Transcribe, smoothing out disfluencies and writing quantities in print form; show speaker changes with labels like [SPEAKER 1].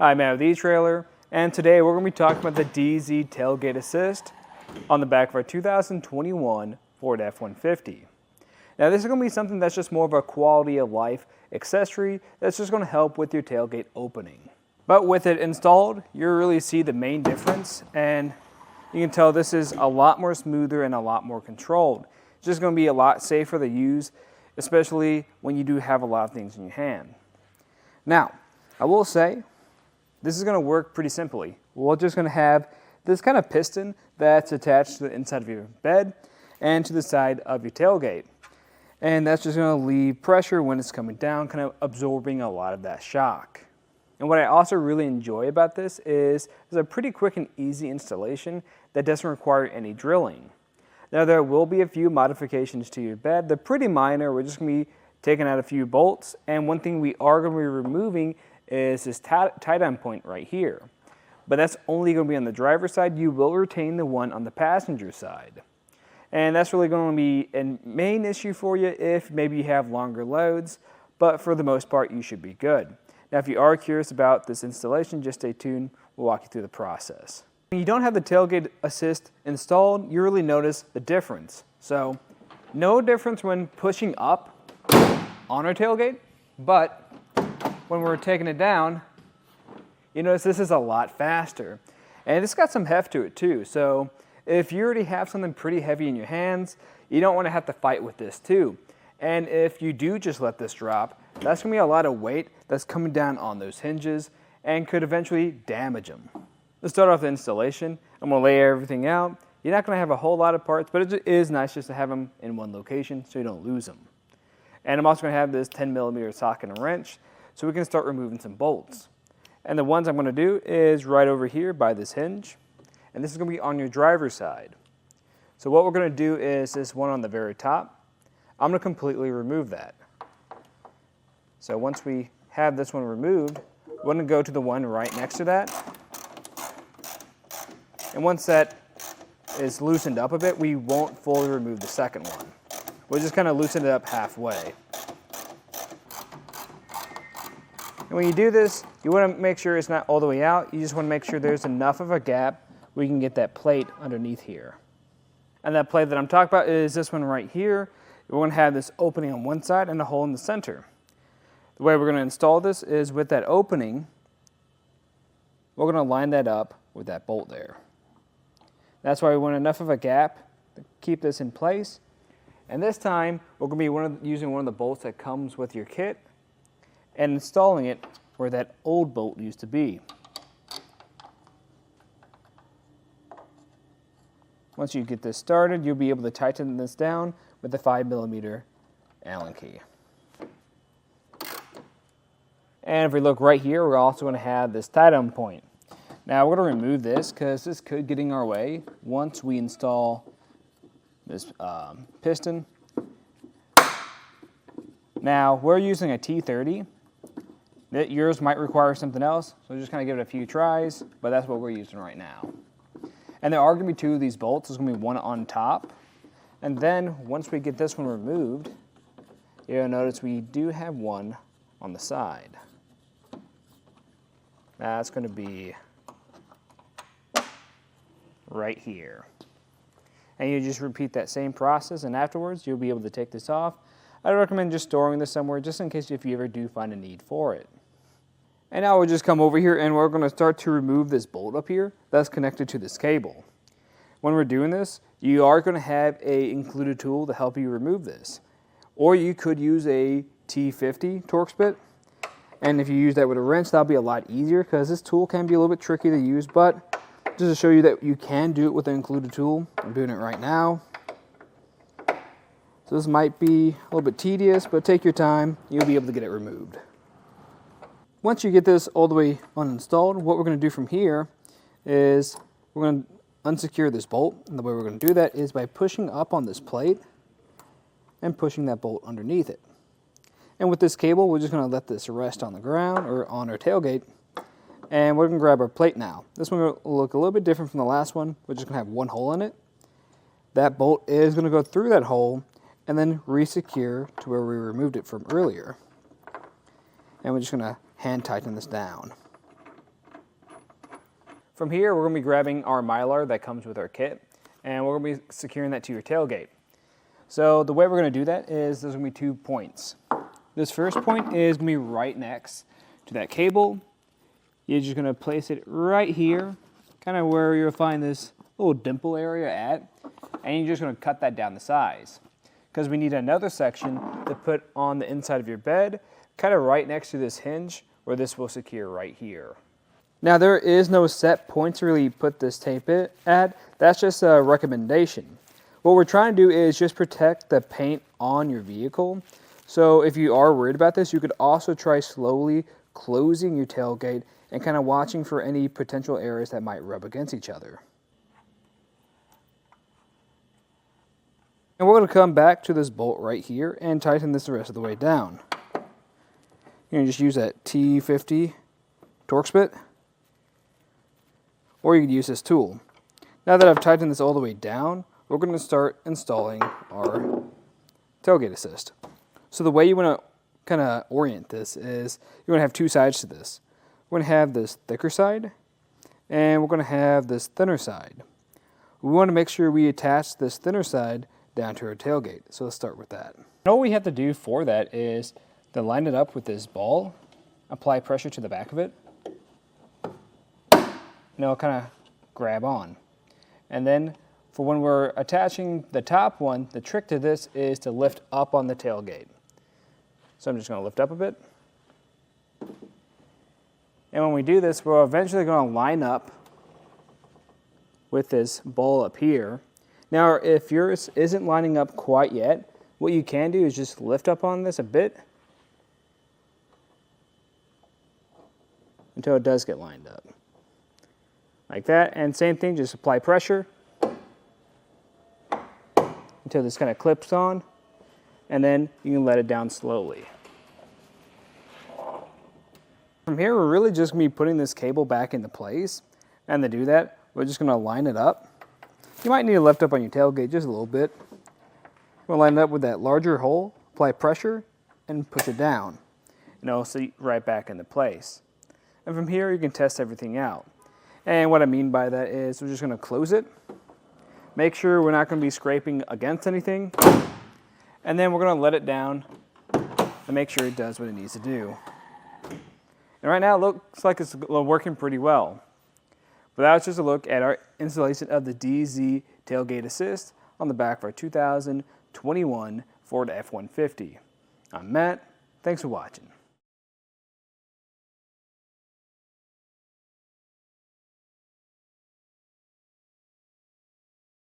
[SPEAKER 1] Hi, Matt with eTrailer, and today we're going to be talking about the DeeZee Tailgate Assist on the back of our 2021 Ford F-150. Now this is going to be something that's just more of a quality of life accessory that's just going to help with your tailgate opening. But with it installed, you'll really see the main difference, and you can tell this is a lot more smoother and a lot more controlled. It's just going to be a lot safer to use, especially when you do have a lot of things in your hand. Now, I will say, this is going to work pretty simply. We're just going to have this kind of piston that's attached to the inside of your bed and to the side of your tailgate. And that's just going to leave pressure when it's coming down, kind of absorbing a lot of that shock. And what I also really enjoy about this is it's a pretty quick and easy installation that doesn't require any drilling. Now there will be a few modifications to your bed. They're pretty minor. We're just going to be taking out a few bolts. And one thing we are going to be removing is this tie-down point right here. But that's only going to be on the driver's side. You will retain the one on the passenger side. And that's really going to be a main issue for you if maybe you have longer loads, but for the most part you should be good. Now if you are curious about this installation, just stay tuned. We'll walk you through the process. When you don't have the tailgate assist installed, you really notice the difference. So no difference when pushing up on our tailgate, but when we're taking it down, you notice this is a lot faster. And it's got some heft to it too. So if you already have something pretty heavy in your hands, you don't want to have to fight with this too. And if you do just let this drop, that's going to be a lot of weight that's coming down on those hinges and could eventually damage them. Let's start off the installation. I'm going to lay everything out. You're not going to have a whole lot of parts, but it is nice just to have them in one location so you don't lose them. And I'm also going to have this 10mm socket and wrench, so we can start removing some bolts. And the ones I'm going to do is right over here by this hinge. And this is going to be on your driver's side. So what we're going to do is this one on the very top. I'm going to completely remove that. So once we have this one removed, we're going to go to the one right next to that. And once that is loosened up a bit, we won't fully remove the second one. We'll just kind of loosen it up halfway. And when you do this, you want to make sure it's not all the way out. You just want to make sure there's enough of a gap where you can get that plate underneath here. And that plate that I'm talking about is this one right here. We're going to have this opening on one side and a hole in the center. The way we're going to install this is with that opening, we're going to line that up with that bolt there. That's why we want enough of a gap to keep this in place. And this time, we're going to be using one of the bolts that comes with your kit and installing it where that old bolt used to be. Once you get this started, you'll be able to tighten this down with the 5mm Allen key. And if we look right here, we're also going to have this tie-down point. Now we're going to remove this because this could get in our way once we install this piston. Now we're using a T30. Yours might require something else, so just kind of give it a few tries, but that's what we're using right now. And there are going to be two of these bolts. There's going to be one on top. And then once we get this one removed, you'll notice we do have one on the side. That's going to be right here. And you just repeat that same process, and afterwards you'll be able to take this off. I recommend just storing this somewhere just in case if you ever do find a need for it. And now we'll just come over here and we're going to start to remove this bolt up here that's connected to this cable. When we're doing this, you are going to have an included tool to help you remove this. Or you could use a T50 Torx bit. And if you use that with a wrench, that'll be a lot easier because this tool can be a little bit tricky to use. But just to show you that you can do it with an included tool, I'm doing it right now. So this might be a little bit tedious, but take your time. You'll be able to get it removed. Once you get this all the way uninstalled, what we're going to do from here is we're going to unsecure this bolt. And the way we're going to do that is by pushing up on this plate and pushing that bolt underneath it. And with this cable, we're just going to let this rest on the ground or on our tailgate. And we're going to grab our plate now. This one will look a little bit different from the last one. We're just going to have one hole in it. That bolt is going to go through that hole and then re-secure to where we removed it from earlier. And we're just going to hand tighten this down. From here, we're going to be grabbing our Mylar that comes with our kit, and we're going to be securing that to your tailgate. So the way we're going to do that is there's going to be 2 points. This first point is going to be right next to that cable. You're just going to place it right here, kind of where you'll find this little dimple area at, and you're just going to cut that down to size. Because we need another section to put on the inside of your bed, kind of right next to this hinge where this will secure right here. Now there is no set point to really put this tape at, that's just a recommendation. What we're trying to do is just protect the paint on your vehicle. So if you are worried about this, you could also try slowly closing your tailgate and kind of watching for any potential areas that might rub against each other. And we're going to come back to this bolt right here and tighten this the rest of the way down. You're going to just use that T50 Torx bit, or you could use this tool. Now that I've tightened this all the way down, we're going to start installing our tailgate assist. So the way you want to kind of orient this is you're going to have 2 sides to this. We're going to have this thicker side, and we're going to have this thinner side. We want to make sure we attach this thinner side down to our tailgate. So let's start with that. And all we have to do for that is to line it up with this ball, apply pressure to the back of it, and it'll kind of grab on. And then for when we're attaching the top one, the trick to this is to lift up on the tailgate. So I'm just going to lift up a bit. And when we do this, we're eventually going to line up with this ball up here. Now, if yours isn't lining up quite yet, what you can do is just lift up on this a bit until it does get lined up. Like that, and same thing, just apply pressure until this kind of clips on, and then you can let it down slowly. From here, we're really just going to be putting this cable back into place, and to do that, we're just going to line it up. You might need to lift up on your tailgate just a little bit. We'll line it up with that larger hole, apply pressure, and push it down. And it'll seat right back into place. And from here, you can test everything out. And what I mean by that is we're just going to close it, make sure we're not going to be scraping against anything, and then we're going to let it down and make sure it does what it needs to do. And right now it looks like it's working pretty well. But that was just a look at our installation of the DeeZee Tailgate Assist on the back of our 2021 Ford F-150. I'm Matt. Thanks for watching.